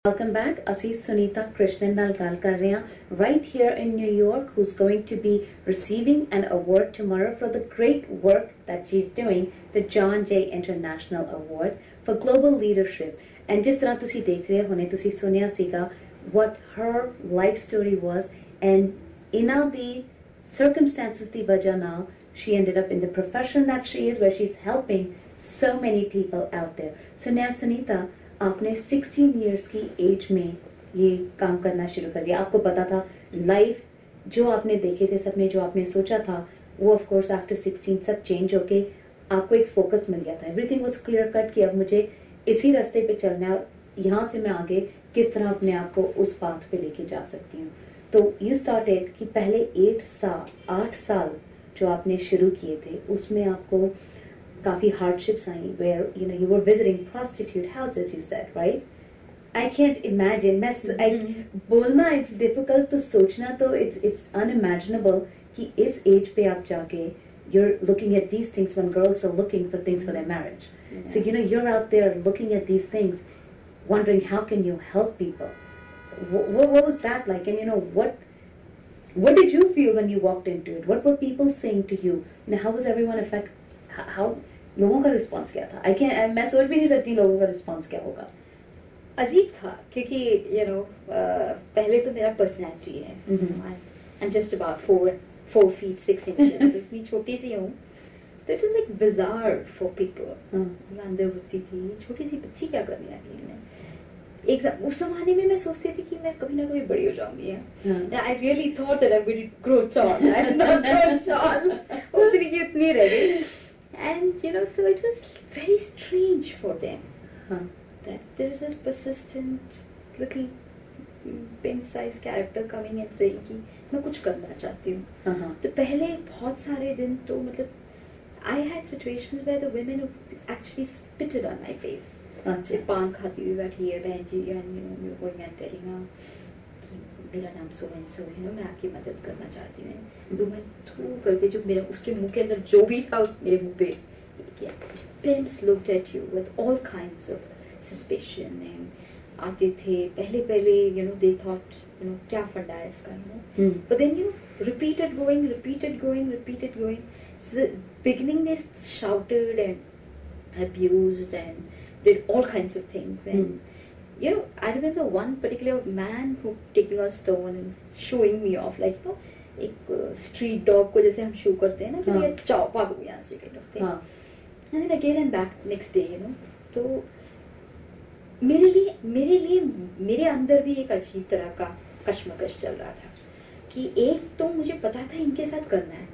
Welcome back. ਅਸੀਂ Sunita Krishnan ਨਾਲ ਗੱਲ ਕਰ ਰਹੇ ਹਾਂ right here in New York, who's going to be receiving an award tomorrow for the great work that she's doing, the John Jay International Award for Global Leadership. And ਜਿਸ ਤਰ੍ਹਾਂ ਤੁਸੀਂ ਦੇਖ ਰਹੇ ਹੋਣੇ, ਤੁਸੀਂ ਸੁਣਿਆ ਸੀਗਾ what her life story was, and ਇਹਨਾਂ ਦੀ circumstances ਦੀ ਵਜ੍ਹਾ ਨਾਲ she ended up in the profession that she is, where she's helping so many people out there. So now Sunita, आपने 16 years की एज में ये काम करना शुरू कर दिया. आपको पता था लाइफ जो आपने देखे थे सपने, जो आपने सोचा था, वो ऑफ कोर्स आफ्टर 16 सब चेंज होके आपको एक फोकस मिल गया था. एवरीथिंग वाज क्लियर कट कि अब मुझे इसी रास्ते पे चलना है, यहाँ से मैं आगे किस तरह अपने आप को उस पाथ पे लेके जा सकती हूँ. तो यू स्टार्टेड कि पहले 8 साल जो आपने शुरू किए थे उसमें आपको काफी hardships I, where you were visiting prostitute houses, you said, right? I can't imagine. मैं बोलना it's difficult, तो सोचना तो it's unimaginable कि इस एज पे आप जाके you're looking at these things when girls are looking for things for their marriage. Yeah. So you're out there looking at these things, wondering how can you help people. What was that like? And what did you feel when you walked into it? What were people saying to you? How was everyone affected? How लोगों का response क्या था? मैं सोच भी नहीं सकती लोगों का रिस्पॉन्स क्या होगा. अजीब था क्योंकि पहले तो मेरा पर्सनैलिटी है. I am just about 4 feet 6 inches. इतनी छोटी सी हूँ, तो it is like bizarre for people. मैं अंदर घुसती थी, छोटी सी बच्ची क्या करने आ रही है. एक उस जमाने में मैं सोचती थी कि मैं कभी ना कभी बड़ी हो जाऊंगी. I really thought that I will grow tall. I am not grow tall. उतनी की उतनी रह गई. And so it was very strange for them that there is this persistent little pin-sized character coming and saying कि मैं कुछ करना चाहती हूँ. तो पहले बहुत सारे दिन तो मतलब I had situations where the women actually spitted on my face. अच्छा. पान खाती हुई बैठी है बहन जी, and you're going and telling her मेरा नाम सो एंड सो है, मैं आपकी मदद करना चाहती हूँ. तो मैं थ्रू करके जो मेरा उसके मुंह के अंदर जो भी था मेरे मुंह पे किया. Pimps looked at you with all kinds of suspicion and आते थे पहले they thought क्या फंडा है इसका, but then repeated going. So beginning they shouted and abused and did all kinds of things. And I remember one particular man who taking a stone and showing me off, like एक street dog को जैसे हम show करते हैं ना कि ये चाव भागो यहाँ से kind of thing. And then again and back next day, तो मेरे लिए मेरे अंदर भी एक अजीब तरह का कश्मकश चल रहा था कि एक तो मुझे पता था इनके साथ करना है,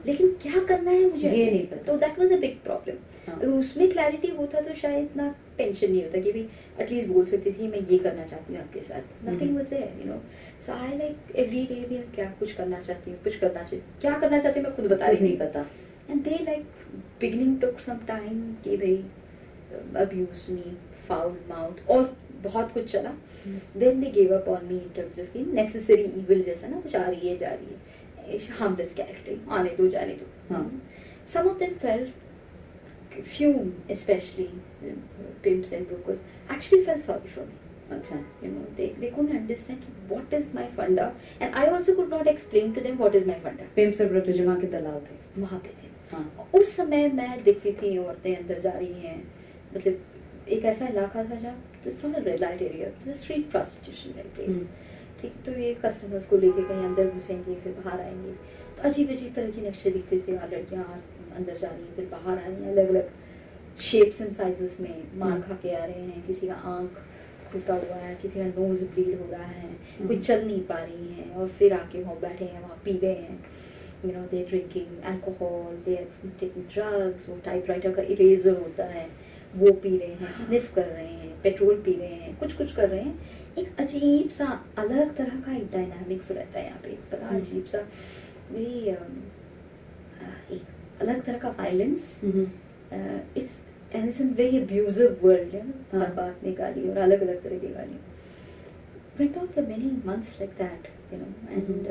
लेकिन क्या करना है मुझे ये नहीं पता. तो that was a big problem. अगर उसमें क्लैरिटी होता तो शायद इतना टेंशन नहीं होता कि भाई एटलीस्ट बोल सकती थी मैं ये करना चाहती हूँ आपके साथ. Nothing was there. So I like every day भी क्या कुछ करना चाहती हूँ, क्या करना चाहती हूँ मैं खुद बता रही नहीं पता. And they like beginning took some time कि भाई अब्यूज मी, फाउल माउथ और बहुत कुछ चला. Then they give up on me in terms of necessary evil, जैसा ना कुछ आ रही है जा रही है, harmless character, आने दो जाने दो. Some of them felt, few especially pimps and brokers actually felt sorry for me. अच्छा. They couldn't understand what is my funda, and I also could not explain to them what is my funda. Pimps और brokers जो वहाँ के दलाल थे, वहाँ पे थे. उस समय मैं देखती थी औरतें अंदर जा रही हैं. मतलब एक ऐसा इलाका था जहाँ just not a red light area, just street prostitution place. ठीक, तो ये कस्टमर्स को लेके कहीं अंदर घुसेंगे फिर बाहर आएंगे. तो अजीब तरह के नक्शे दिखते थे. लड़कियाँ अंदर जा रही हैं फिर बाहर आ रही हैं, अलग अलग शेप्स एंड साइजेस में मार खा के आ रहे हैं. किसी का आंख टूटा हुआ है, किसी का नोज ब्लीड हो रहा है, कोई चल नहीं पा रही है और फिर आके वहाँ बैठे हैं, वहाँ पी रहे हैं. They drinking alcohol, they taking drugs. वो टाइपराइटर का इरेजर होता है वो पी रहे हैं, स्निफ कर रहे हैं, पेट्रोल पी रहे हैं, कुछ कर रहे हैं. एक अजीब सा अलग तरह का एक डायनामिक्स रहता है यहाँ पे. बड़ा अजीब सा वेरी एक अलग तरह का violence. It's very abusive world. हर बात में गाली और अलग अलग तरह की गाली. went on for many months like that, and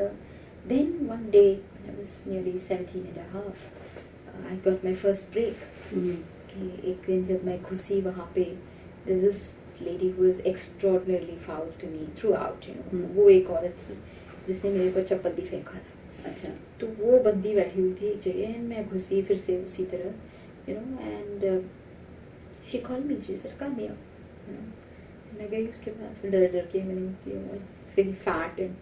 then one day when I was nearly 17 and a half, I got my first break. कि एक दिन जब मैं घुसी वहाँ पे, there was this lady who was extraordinarily foul to me throughout, you know. वो एक औरत थी जिसने मेरे पर चप्पल भी फेंका था. अच्छा. तो वो बंदी बैठी हुई थी एक जगह एंड मैं घुसी फिर से उसी तरह, you know, and she called me, she said come here, you know. मैं गई उसके पास डर डर के. मैंने किया very fat and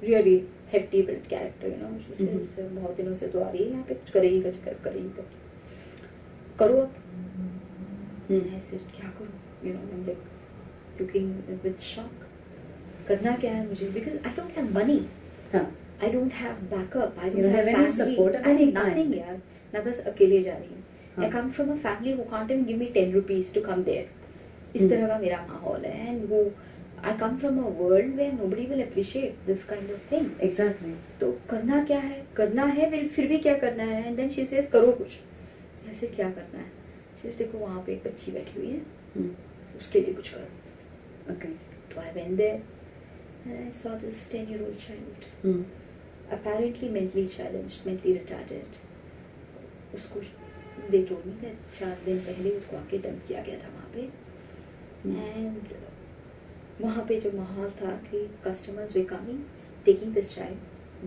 really hefty built character, you know. She says बहुत दिनों से तो आ रही है यहाँ पे, कुछ करेगी करेगी करो अब. I said क्या करूँ, you know. I'm like looking with shock. करना क्या है मुझे, because I don't have money. I don't have backup. I don't have any support of any nothing यार. मैं बस अकेले जा रही हूँ. I come from a family who can't even give me 10 rupees to come there. इस तरह का मेरा माहौल है. And वो I come from a world where nobody will appreciate this kind of thing. Exactly. तो करना क्या है, करना है फिर भी क्या करना है. And then she says करो कुछ. ऐसे क्या करना है. She says देखो वहाँ पे एक बच्ची बैठी हुई है, उसके लिए कुछ करो. Okay. So I went there and I saw this 10-year-old child, apparently mentally challenged, mentally retarded. उसको they told me that 4 दिन पहले उसको आके डंप किया गया था वहाँ पे. And वहाँ पे जो माहौल था कि customers were coming, taking this child,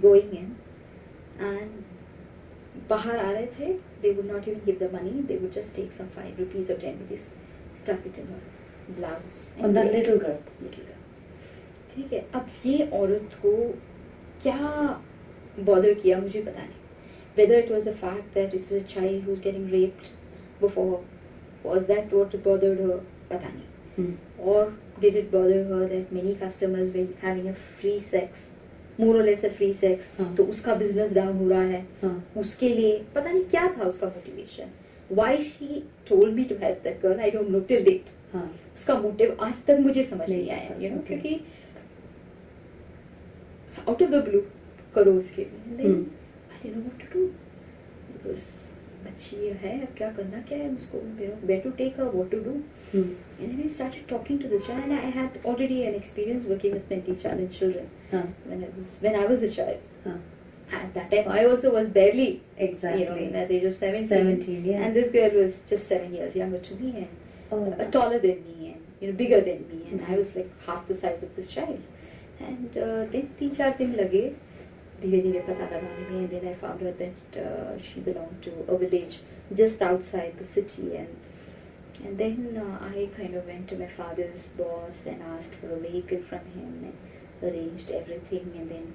going in, and बाहर आ रहे थे. They would not even give the money. They would just take some 5 rupees or 10 rupees, stuck it in her blouse. On that little girl. ठीक है. अब ये औरत को क्या bother किया मुझे पता नहीं. Whether it was the fact that it's a child who's getting raped before, was that what bothered her? पता नहीं. Or did it bother her that many customers were having a free sex, more or less a free sex, तो उसका business down हो रहा है. उसके लिए पता नहीं क्या था उसका motivation. Why she told me to help that girl, I don't know till date. उसका motive आज तक मुझे समझ नहीं आया, you know, क्योंकि out of the blue करो उसके लिए. And then I didn't know what to do because बच्ची है, अब क्या करना क्या है उसको, you know, where to take her, what to do. And then I started talking to this child, and I had already an experience working with mentally challenged children when I was a child. At that time, I also was barely, you know, at the age of 17, yeah. And this girl was just 7 years younger to me and taller than me and, you know, bigger than me, and I was like half the size of this child. And then 3-4 दिन लगे धीरे-धीरे पता लगाने में. And then I found out that she belonged to a village just outside the city, and then I kind of went to my father's boss and asked for a vehicle from him and arranged everything, and then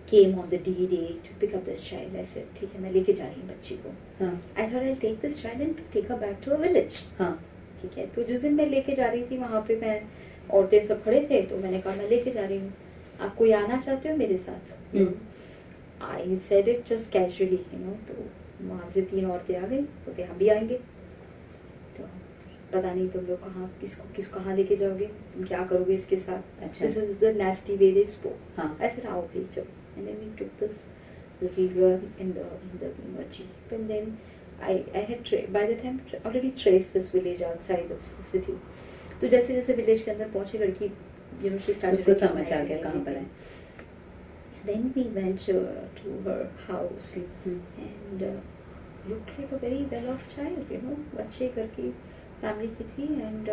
came on the D-Day to pick up this child. I said, ठीक है मैं लेके जा रही हूँ बच्ची को. I thought I'll take this child and take her back to a village. ठीक है. तो जिस दिन मैं लेके जा रही थी वहाँ पे मैं औरतें सब खड़े थे, तो मैंने कहा मैं लेके जा रही हूँ, आप कोई आना चाहते हो मेरे साथ. I said it just casually, you know. तो वहाँ से 3 औरतें आ गई, बोलते हम भी आएंगे. तो पता नहीं तुम लोग किसको कहाँ लेके जाओगे, तुम क्या करोगे इसके साथ. This is a nasty way they spoke. I said आओ please चलो. And then we took this little girl in the jeep, and then I had by the time already traced this village outside of the city. तो जैसे जैसे village के अंदर पहुंचे लड़की, you know, she started उसको समझ आ गया कहाँ पर है. Then we went to her house and looked like a very well-off child, you know, अच्छे घर की family की थी, and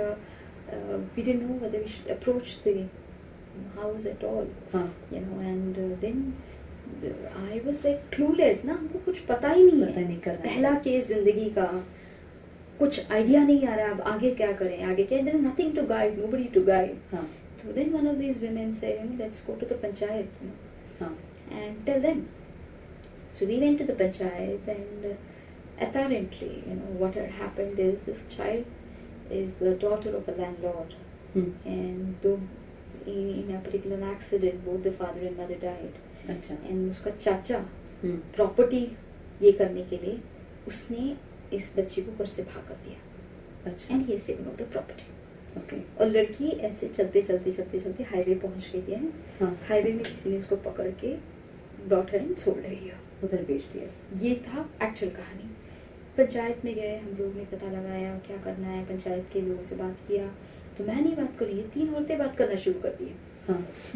we didn't know whether we should approach the house at all, you know, and then I was like clueless ना, हमको कुछ पता ही नहीं है. पहला केस जिंदगी का, कुछ आइडिया नहीं आ रहा अब आगे क्या करें, आगे क्या. There is nothing to guide, nobody to guide. So then one of these women said, you know, let's go to the panchayat, you know, and tell them. So we went to the panchayat, and apparently, you know, what had happened is this child is the daughter of a landlord, and though in a particular accident both the father and mother died. And उसका चाचा property ये करने के लिए उसने इस बच्ची को घर से भाग कर दिया. And he is taking out the property. और लड़की ऐसे चलते हाईवे पहुंच गई है. हाईवे में किसी ने उसको पकड़ के brought her and sold her here, उधर बेच दिया. ये था एक्चुअल कहानी. पंचायत में गए हम लोग ने, पता लगाया क्या करना है, पंचायत के लोगों से बात किया. तो मैं नहीं बात करी, ये 3 औरतें बात करना शुरू कर दी.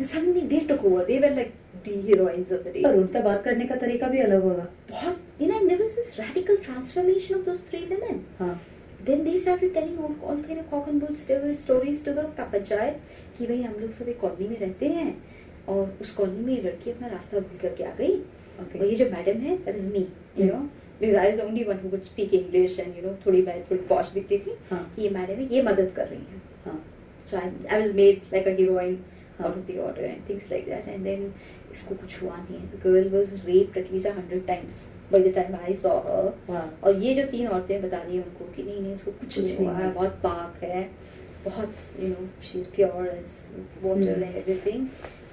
Suddenly they took over. They were like the heroines of the day. पर उनका बात करने का तरीका भी अलग होगा. बहुत, you know, there was this radical transformation of those 3 women. Then they started telling all kind of cock and bull stories to the panchayat कि भाई हम लोग सब एक कॉलोनी में रहते हैं और उस कॉलोनी में लड़की अपना रास्ता भूल करके आ गई और ये जो मैडम है that is me, you know, because I was the only one who could speak English and you know थोड़ी posh दिखती थी कि ये मैडम है, ये मदद कर रही है. So I was made like a heroine out of the order and things like that. And then इसको कुछ हुआ नहीं. The girl was raped at least 100 times by the time I saw her. और ये जो 3 औरतें बता रही हैं उनको कि नहीं इसको कुछ नहीं हुआ है, बहुत पाक है, बहुत you know she is pure as water and everything.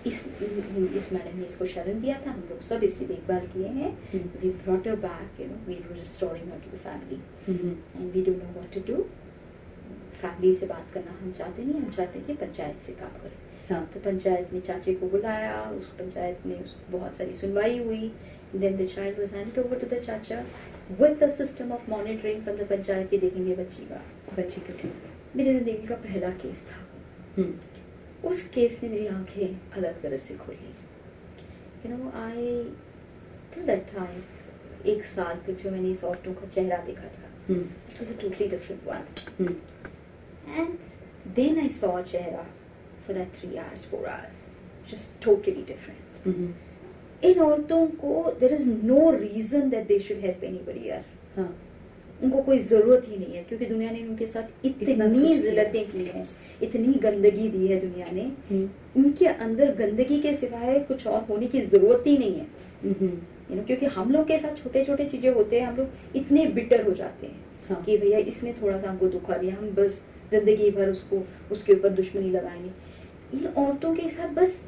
इस मैडम ने इसको शरण दिया था, हम लोग सब इसकी देखभाल किए हैं. We brought her back, you know, we were restoring her to the family. And we don't know what to do. Family से बात करना हम चाहते नहीं, हम चाहते कि पंचायत से काम करें. तो पंचायत ने चाचे को बुलाया, उस पंचायत में बहुत सारी सुनवाई हुई. Then the child was handed over to the चाचा with the system of monitoring from the panchayat की देखेंगे बच्ची को ठीक. मेरी जिंदगी का पहला केस था. उस केस ने मेरी आंखें अलग तरह से खोली. You know, I till that time 1 साल तक जो मैंने इस औरतों का चेहरा देखा था, it was a totally different one. And then I saw a chehra for that 3 hours, 4 hours, just totally different. इन औरतों को there is no reason that they should help anybody else. उनको कोई जरूरत ही नहीं है क्योंकि दुनिया ने उनके साथ इतनी जिल्लतें की हैं, इतनी गंदगी दी है दुनिया ने. उनके अंदर गंदगी के सिवाय कुछ और होने की जरूरत ही नहीं है. You know, क्योंकि हम लोग के साथ छोटे छोटे चीजें होते हैं, हम लोग इतने बिटर हो जाते हैं कि भैया इसने थोड़ा सा हमको दुखा दिया, हम बस जिंदगी भर उसके ऊपर दुश्मनी लगाएंगे. इन औरतों के साथ बस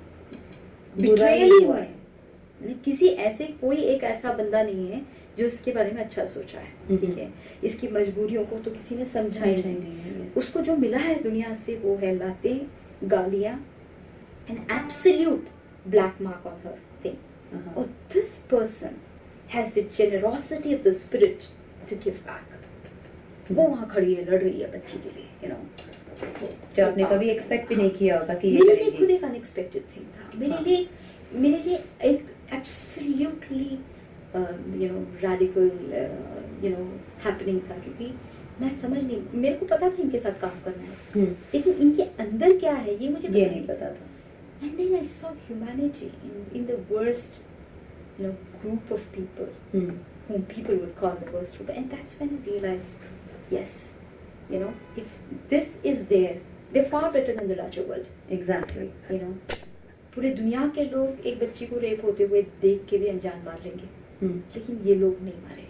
बिट्रेयल ही हुआ है. किसी ऐसे कोई एक ऐसा बंदा नहीं है जो इसके बारे में अच्छा सोचा है. ठीक है, इसकी मजबूरियों को तो किसी ने समझा ही नहीं. उसको जो मिला है दुनिया से वो है लातें, गालियां and absolute black mark on हर थिंग. और this person has the generosity of the spirit to give back. वो वहां खड़ी है, लड़ रही है बच्ची के लिए, यू नो, जो आपने कभी एक्सपेक्ट भी नहीं किया होगा कि ये मेरे लिए खुद एक अनएक्सपेक्टेड थिंग था. मेरे लिए एक absolutely you know radical you know happening था क्योंकि मैं समझ नहीं, मेरे को पता था इनके साथ काम करना है लेकिन इनके अंदर क्या है ये मुझे ये नहीं पता था. And then I saw humanity in the worst, you know, group of people whom people would call the worst group, and that's when I realized, yes, you know, if this is there, they're far better than the larger world. Exactly. You know, पूरे दुनिया के लोग एक बच्ची को rape होते हुए देख के भी अनजान मार लेंगे, लेकिन ये लोग नहीं मारे.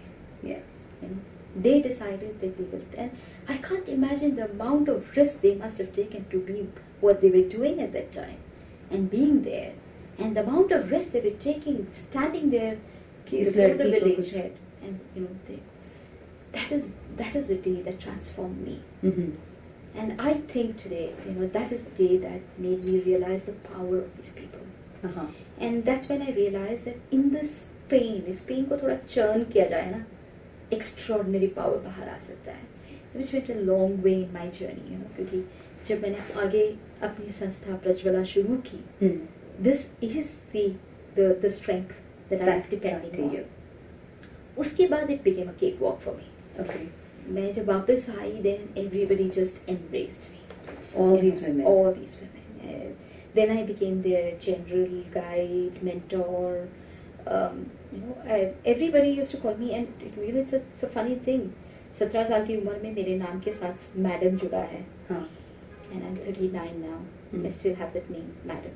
Yeah. You know, they decided that they will, and I can't imagine the amount of risk they must have taken to be what they were doing at that time. And being there, and the amount of risk they were taking, standing there before the village head, and you know, that is the day that transformed me. And I think today, you know, that is the day that made me realize the power of these people. And that's when I realized that in this pain को थोड़ा churn किया जाए ना, extraordinary power बाहर आ सकता है. Which went a long way in my journey, you know, क्योंकि जब मैंने आगे अपनी संस्था प्रज्वला शुरू की, this is the strength that I was depending on. उसके बाद it became a cakewalk for me. Okay. मैं जब वापस आई, then everybody just embraced me. All these women. Then I became their general guide, mentor. You know, everybody used to call me, and really it's a funny thing. 17 साल की उम्र में मेरे नाम के साथ मैडम जुड़ा है. And I'm 39 now. I still have that name, madam.